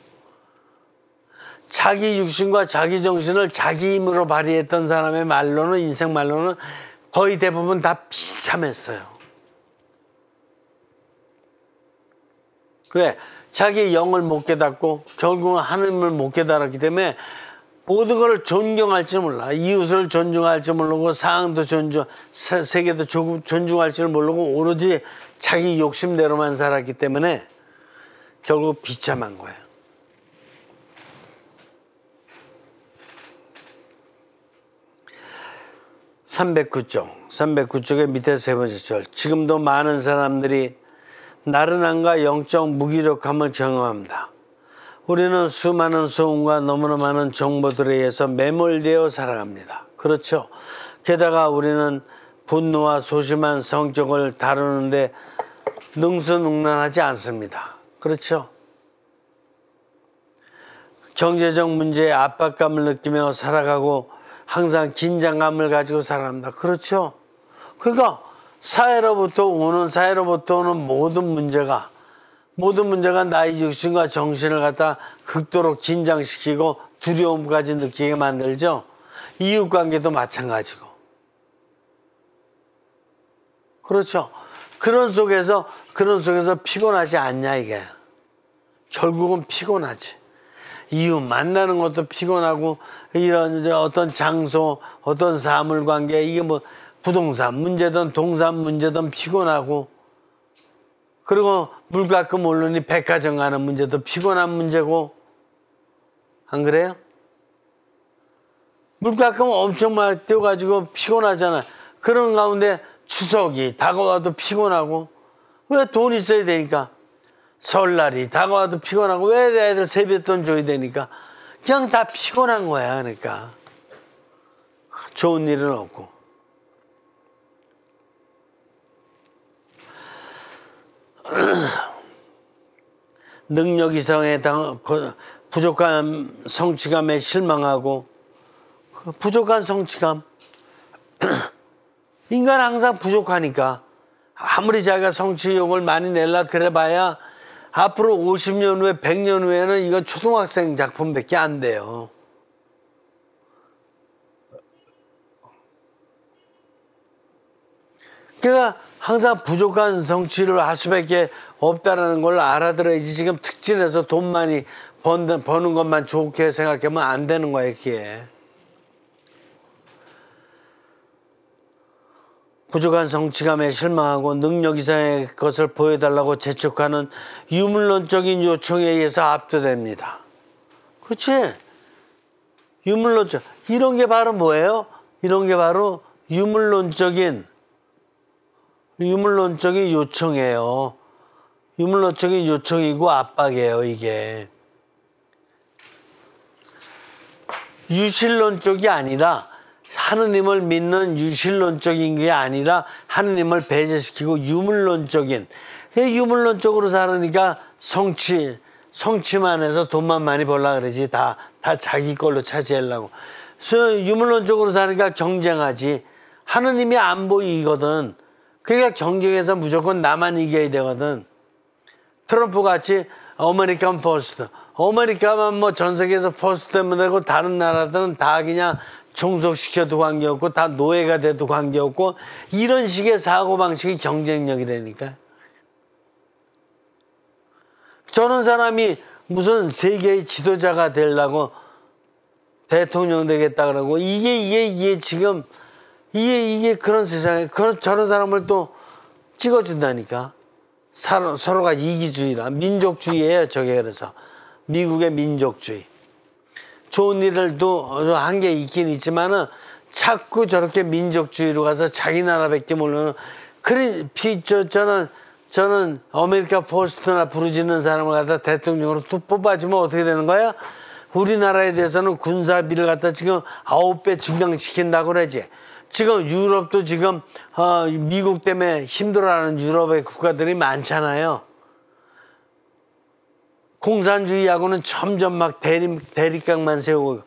자기 육신과 자기 정신을 자기 힘으로 발휘했던 사람의 말로는 인생 말로는 거의 대부분 다 비참했어요. 왜? 자기 영을 못 깨닫고 결국은 하느님을 못 깨달았기 때문에 모든 걸 존경할 줄 몰라. 이웃을 존중할 줄 모르고 상황도 세계도 존중할 줄 모르고 오로지 자기 욕심대로만 살았기 때문에 결국 비참한 거예요. (309쪽의) 밑에 세 번째 절. 지금도 많은 사람들이 나른함과 영적 무기력함을 경험합니다. 우리는 수많은 소음과 너무나 많은 정보들에 의해서 매몰되어 살아갑니다. 그렇죠. 게다가 우리는 분노와 소심한 성격을 다루는데 능수능란하지 않습니다. 그렇죠. 경제적 문제에 압박감을 느끼며 살아가고 항상 긴장감을 가지고 살아갑니다. 그렇죠. 그러니까 사회로부터 오는 모든 문제가 나의 육신과 정신을 갖다 극도로 긴장시키고 두려움까지 느끼게 만들죠. 이웃관계도 마찬가지고. 그렇죠. 그런 속에서 피곤하지 않냐 이게. 결국은 피곤하지. 이웃 만나는 것도 피곤하고 이런 어떤 장소, 어떤 사물관계 이게 뭐 부동산 문제든 동산 문제든 피곤하고 그리고 물가끔 오르니 백화점 가는 문제도 피곤한 문제고 안 그래요? 물가끔 엄청 많이 뛰어가지고 피곤하잖아. 그런 가운데 추석이 다가와도 피곤하고 왜 돈 있어야 되니까 설날이 다가와도 피곤하고 왜 내 애들 세뱃돈 줘야 되니까 그냥 다 피곤한 거야. 그러니까 좋은 일은 없고 능력 이상의 부족한 성취감에 실망하고 부족한 성취감 인간 항상 부족하니까 아무리 자기가 성취욕을 많이 내려 그래봐야 앞으로 50년 후에 100년 후에는 이건 초등학생 작품밖에 안 돼요. 그러니까 항상 부족한 성취를 할 수밖에 없다는 걸 알아들어야지. 지금 특진해서 돈 많이 버는 것만 좋게 생각하면 안 되는 거예요. 그게. 부족한 성취감에 실망하고 능력 이상의 것을 보여달라고 재촉하는 유물론적인 요청에 의해서 압도됩니다. 그렇지? 유물론적. 이런 게 바로 뭐예요? 이런 게 바로 유물론적인 요청이에요. 유물론적인 요청이고 압박이에요, 이게. 유실론적이 아니라 하느님을 믿는 유실론적인 게 아니라 하느님을 배제시키고 유물론적인. 유물론적으로 살으니까 성취만 해서 돈만 많이 벌라 그러지. 다 자기 걸로 차지하려고. 유물론적으로 사니까 경쟁하지. 하느님이 안 보이거든. 그러니까 경쟁에서 무조건 나만 이겨야 되거든. 트럼프 같이 아메리칸 퍼스트. 아메리카만 뭐 전 세계에서 퍼스트 되면 되고 다른 나라들은 다 그냥 종속시켜도 관계없고 다 노예가 돼도 관계없고 이런 식의 사고방식이 경쟁력이라니까. 저런 사람이 무슨 세계의 지도자가 되려고 대통령 되겠다 그러고 이게 지금 이게 그런 세상에 저런 사람을 또 찍어준다니까. 서로가 이기주의라 민족주의예요. 저게 그래서 미국의 민족주의. 좋은 일들도 한 게 있긴 있지만은 자꾸 저렇게 민족주의로 가서 자기 나라밖에 모르는 저는 아메리카 포스트나 부르짖는 사람을 갖다 대통령으로 또 뽑아주면 어떻게 되는 거야? 우리나라에 대해서는 군사비를 갖다 지금 9배 증강시킨다고 그러지. 지금 유럽도 지금 미국 때문에 힘들어하는 유럽의 국가들이 많잖아요. 공산주의하고는 점점 막 대립각만 세우고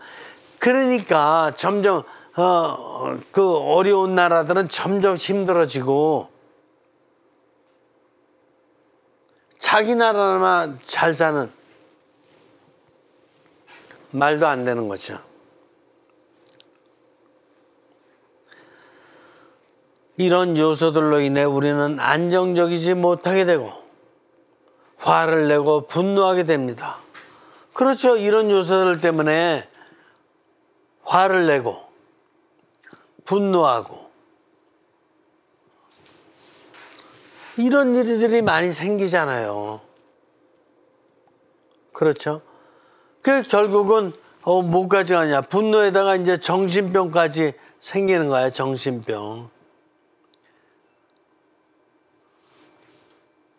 그러니까 점점 그 어려운 나라들은 점점 힘들어지고 자기 나라만 잘 사는 말도 안 되는 거죠. 이런 요소들로 인해 우리는 안정적이지 못하게 되고 화를 내고 분노하게 됩니다. 그렇죠. 이런 요소들 때문에 화를 내고 분노하고 이런 일들이 많이 생기잖아요. 그렇죠. 그 결국은 뭐까지 가냐. 분노에다가 이제 정신병까지 생기는 거야. 정신병.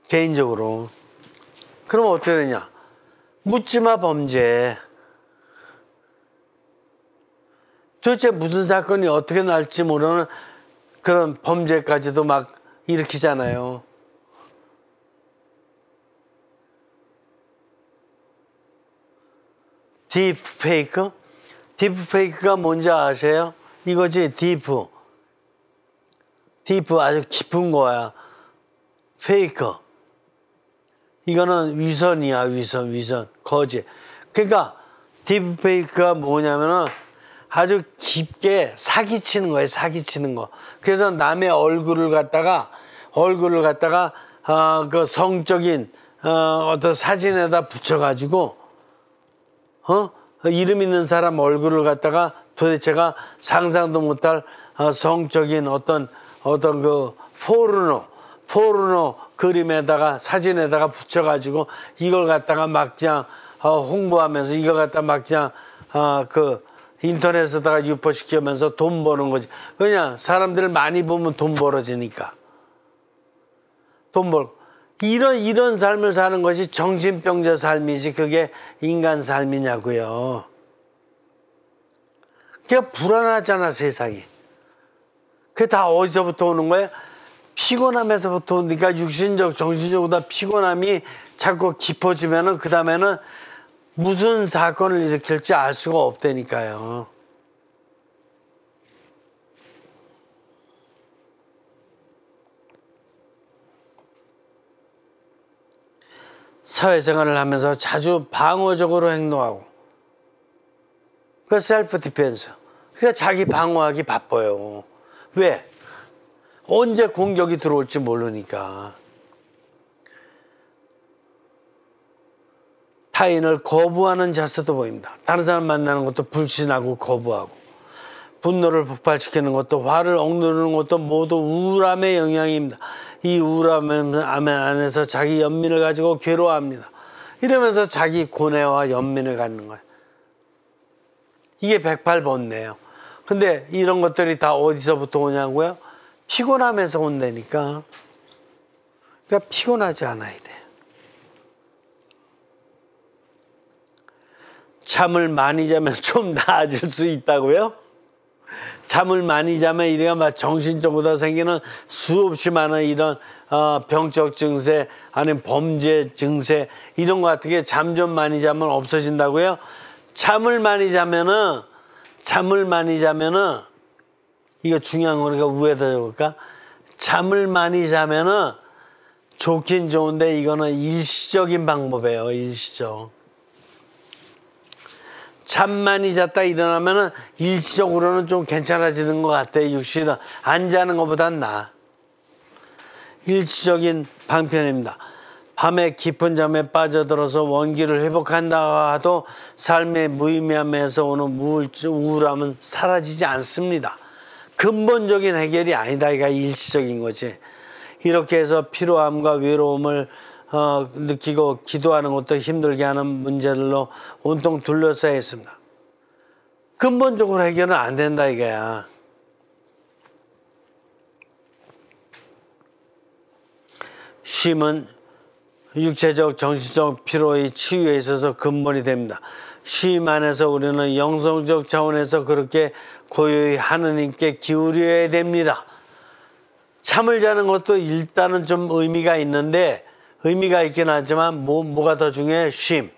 개인적으로. 그럼 어떻게 되냐. 묻지마 범죄. 도대체 무슨 사건이 어떻게 날지 모르는 그런 범죄까지도 막 일으키잖아요. 딥페이크? 딥페이크가 뭔지 아세요? 이거지, 딥. 딥 아주 깊은 거야. 페이크. 이거는 위선이야, 위선. 거짓. 그러니까 딥페이크가 뭐냐면은 아주 깊게 사기치는 거예요, 사기치는 거. 그래서 남의 얼굴을 갖다가 그 성적인 어떤 사진에다 붙여가지고 이름 있는 사람 얼굴을 갖다가 도대체가 상상도 못할 성적인 어떤 그 포르노 그림에다가 사진에다가 붙여가지고 이걸 갖다가 막 그냥 홍보하면서 이걸 갖다가 막 그냥 그 인터넷에다가 유포시키면서 돈 버는 거지. 그냥 사람들 많이 보면 돈 벌어지니까. 이런 삶을 사는 것이 정신병자 삶이지 그게 인간 삶이냐고요. 그게 불안하잖아, 세상이. 그게 다 어디서부터 오는 거야? 피곤함에서부터 오니까 육신적, 정신적으로 다 피곤함이 자꾸 깊어지면은 그 다음에는 무슨 사건을 일으킬지 알 수가 없다니까요. 사회생활을 하면서 자주 방어적으로 행동하고 그 셀프 디펜스. 그러니까 자기 방어하기 바빠요. 왜? 언제 공격이 들어올지 모르니까. 타인을 거부하는 자세도 보입니다. 다른 사람 만나는 것도 불신하고 거부하고 분노를 폭발시키는 것도 화를 억누르는 것도 모두 우울함의 영향입니다. 이 우울함 안에서 자기 연민을 가지고 괴로워합니다. 이러면서 자기 고뇌와 연민을 갖는 거예요. 이게 108번뇌예요. 근데 이런 것들이 다 어디서부터 오냐고요? 피곤함에서 온다니까. 그러니까 피곤하지 않아야 돼. 잠을 많이 자면 좀 나아질 수 있다고요? 잠을 많이 자면 이래가 막 정신적으로 생기는 수없이 많은 이런 병적 증세 아니면 범죄 증세 이런 거 같은 게 잠 좀 많이 자면 없어진다고요? 잠을 많이 자면은 이거 중요한 거니까 위에다 적을까? 잠을 많이 자면은 좋긴 좋은데 이거는 일시적인 방법이에요. 일시적. 잠 많이 잤다 일어나면은 일시적으로는 좀 괜찮아지는 것 같아. 육신은 안 자는 것보단 나아. 일시적인 방편입니다. 밤에 깊은 잠에 빠져들어서 원기를 회복한다 하도 삶의 무의미함에서 오는 우울함은 사라지지 않습니다. 근본적인 해결이 아니다. 이가 일시적인 거지. 이렇게 해서 피로함과 외로움을 느끼고 기도하는 것도 힘들게 하는 문제들로 온통 둘러싸여 있습니다. 근본적으로 해결은 안 된다 이거야. 쉼은 육체적, 정신적 피로의 치유에 있어서 근본이 됩니다. 쉼 안에서 우리는 영성적 차원에서 그렇게 고요히 하느님께 기울여야 됩니다. 잠을 자는 것도 일단은 좀 의미가 있는데 의미가 있긴 하지만 뭐가 더 중요해? 쉼.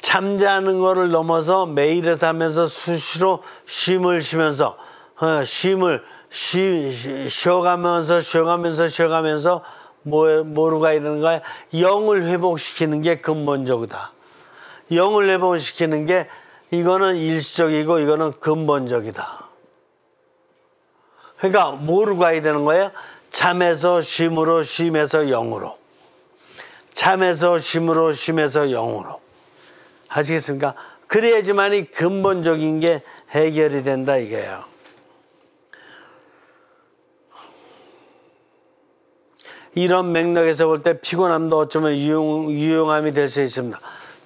잠자는 거를 넘어서 매일의 삶에서 수시로 쉼을 쉬면서 쉬어가면서 뭐로 가야 되는 거야? 영을 회복시키는 게 근본적이다. 영을 회복시키는 게 이거는 일시적이고 이거는 근본적이다. 그러니까 뭐로 가야 되는 거예요? 잠에서 쉼으로, 쉼에서 영으로. 잠에서 쉼으로, 쉼에서 영으로. 아시겠습니까? 그래야지만이 근본적인 게 해결이 된다 이거예요. 이런 맥락에서 볼 때 피곤함도 어쩌면 유용함이 될 수 있습니다.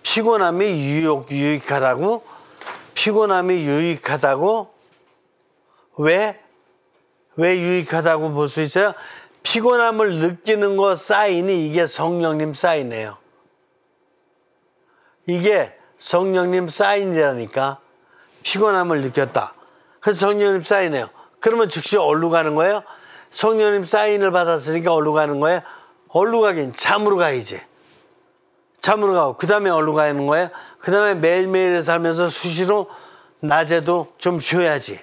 피곤함이 유익하다고? 피곤함이 유익하다고? 왜 유익하다고 볼 수 있어요? 피곤함을 느끼는 거 사인이 이게 성령님 사인이에요. 이게 성령님 사인이라니까. 피곤함을 느꼈다. 그래서 성령님 사인이에요. 그러면 즉시 어디로 가는 거예요? 성령님 사인을 받았으니까 어디로 가는 거예요? 어디로 가긴 잠으로 가야지. 잠으로 가고 그 다음에 어디로 가는 거예요? 그 다음에 매일매일 살면서 수시로 낮에도 좀 쉬어야지.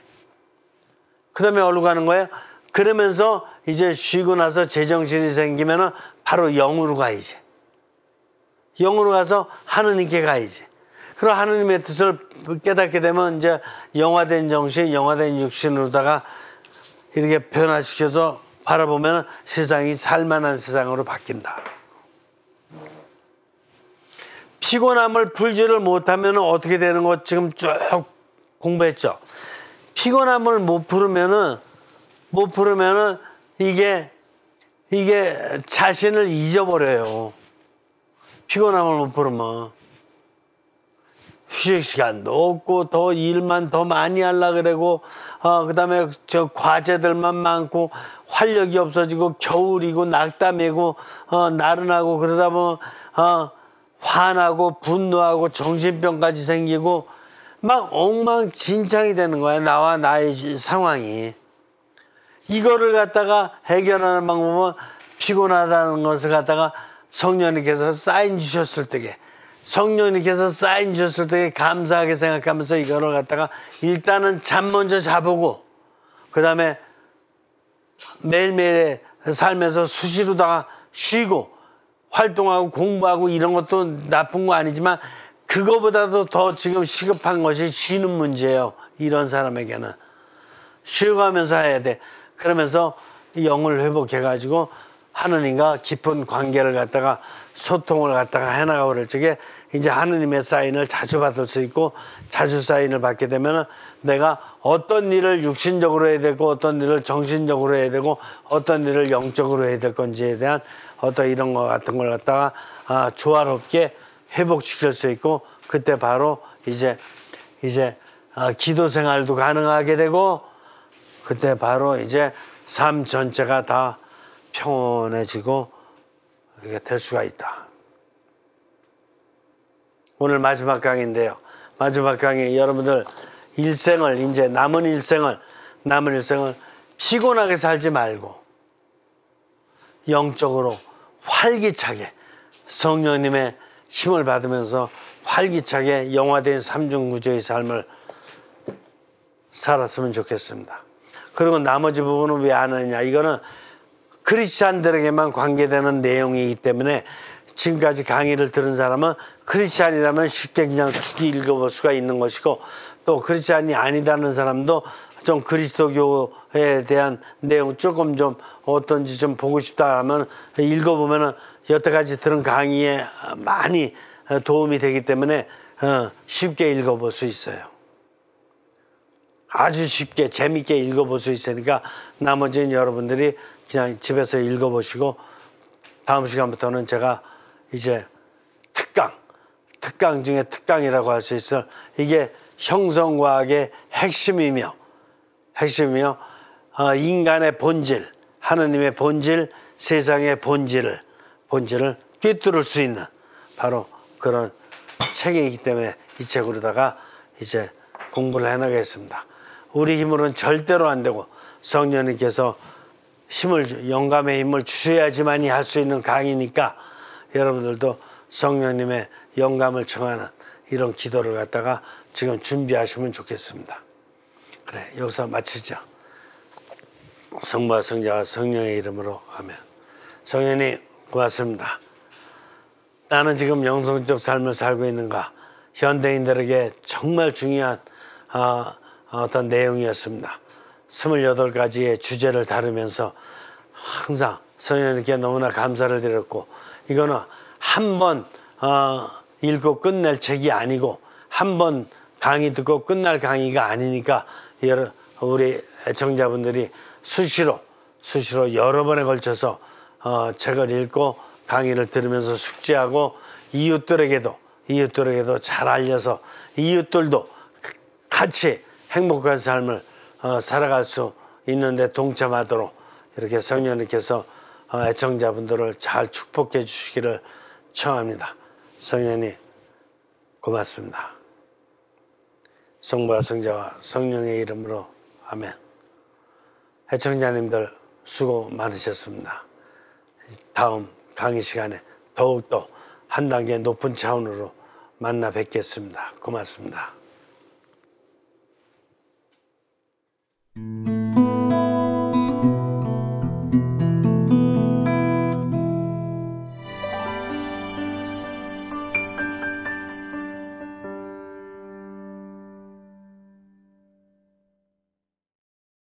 그 다음에 어디로 가는 거예요? 그러면서 이제 쉬고 나서 제정신이 생기면은 바로 영으로 가야지. 영으로 가서 하느님께 가야지. 그럼 하느님의 뜻을 깨닫게 되면 이제 영화된 정신, 영화된 육신으로다가 이렇게 변화시켜서 바라보면 세상이 살만한 세상으로 바뀐다. 피곤함을 풀지를 못하면 어떻게 되는 거 지금 쭉 공부했죠. 피곤함을 못 풀으면은 이게 자신을 잊어버려요. 피곤함을 못 풀으면 휴식 시간도 없고 더 일만 더 많이 하려고 그러고 그다음에 저 과제들만 많고 활력이 없어지고 겨울이고 낙담이고 나른하고 그러다 보면 화나고 분노하고 정신병까지 생기고 막 엉망진창이 되는 거야. 나와 나의 상황이. 이거를 갖다가 해결하는 방법은 피곤하다는 것을 갖다가 성령님께서 사인 주셨을 때에 감사하게 생각하면서 이거를 갖다가 일단은 잠 먼저 자보고 그 다음에 매일매일의 삶에서 수시로다가 쉬고 활동하고 공부하고 이런 것도 나쁜 거 아니지만 그거보다도 더 지금 시급한 것이 쉬는 문제예요. 이런 사람에게는 쉬어가면서 해야 돼. 그러면서 영을 회복해가지고 하느님과 깊은 관계를 갖다가 소통을 갖다가 해나가고 그럴 적에 이제 하느님의 사인을 자주 받을 수 있고 자주 사인을 받게 되면 내가 어떤 일을 육신적으로 해야 되고 어떤 일을 정신적으로 해야 되고 어떤 일을 영적으로 해야 될 건지에 대한 어떤 이런 거 같은 걸 갖다가 조화롭게 회복시킬 수 있고 그때 바로 이제 기도 생활도 가능하게 되고 그때 바로 이제 삶 전체가 다 평온해지고 이게 될 수가 있다. 오늘 마지막 강의인데요. 마지막 강의 여러분들 일생을 이제 남은 일생을 피곤하게 살지 말고 영적으로 활기차게 성령님의 힘을 받으면서 활기차게 영화된 삼중구조의 삶을 살았으면 좋겠습니다. 그리고 나머지 부분은 왜 안 하느냐. 이거는 크리스찬들에게만 관계되는 내용이기 때문에 지금까지 강의를 들은 사람은 크리스찬이라면 쉽게 그냥 죽이 읽어볼 수가 있는 것이고 또 크리스찬이 아니다는 사람도 좀 그리스도교에 대한 내용 조금 좀 어떤지 좀 보고 싶다 하면 읽어보면은 여태까지 들은 강의에 많이 도움이 되기 때문에 쉽게 읽어볼 수 있어요. 아주 쉽게 재밌게 읽어볼 수 있으니까 나머지는 여러분들이 그냥 집에서 읽어보시고 다음 시간부터는 제가 이제 특강 중에 특강이라고 할 수 있어. 이게 형성과학의 핵심이며 인간의 본질, 하느님의 본질, 세상의 본질을 꿰뚫을 수 있는 바로 그런 책이기 때문에 이 책으로다가 이제 공부를 해나가겠습니다. 우리 힘으로는 절대로 안 되고 성령님께서 영감의 힘을 주셔야지만이 할 수 있는 강의니까 여러분들도 성령님의 영감을 청하는 이런 기도를 갖다가 지금 준비하시면 좋겠습니다. 그래, 여기서 마치죠. 성부와 성자와 성령의 이름으로 아멘. 성령님 고맙습니다. 나는 지금 영성적 삶을 살고 있는가? 현대인들에게 정말 중요한 어떤 내용이었습니다. 28가지의 주제를 다루면서 항상 성령님께 너무나 감사를 드렸고 이거는 한 번 읽고 끝낼 책이 아니고 한 번 강의 듣고 끝날 강의가 아니니까 우리 애청자분들이 수시로 여러 번에 걸쳐서 책을 읽고 강의를 들으면서 숙지하고 이웃들에게도 잘 알려서 이웃들도 같이 행복한 삶을 살아갈 수 있는데 동참하도록 이렇게 성령님께서 애청자분들을 잘 축복해 주시기를 청합니다. 성령님 고맙습니다. 성부와 성자와 성령의 이름으로 아멘. 애청자님들 수고 많으셨습니다. 다음 강의 시간에 더욱더 한 단계 높은 차원으로 만나 뵙겠습니다. 고맙습니다.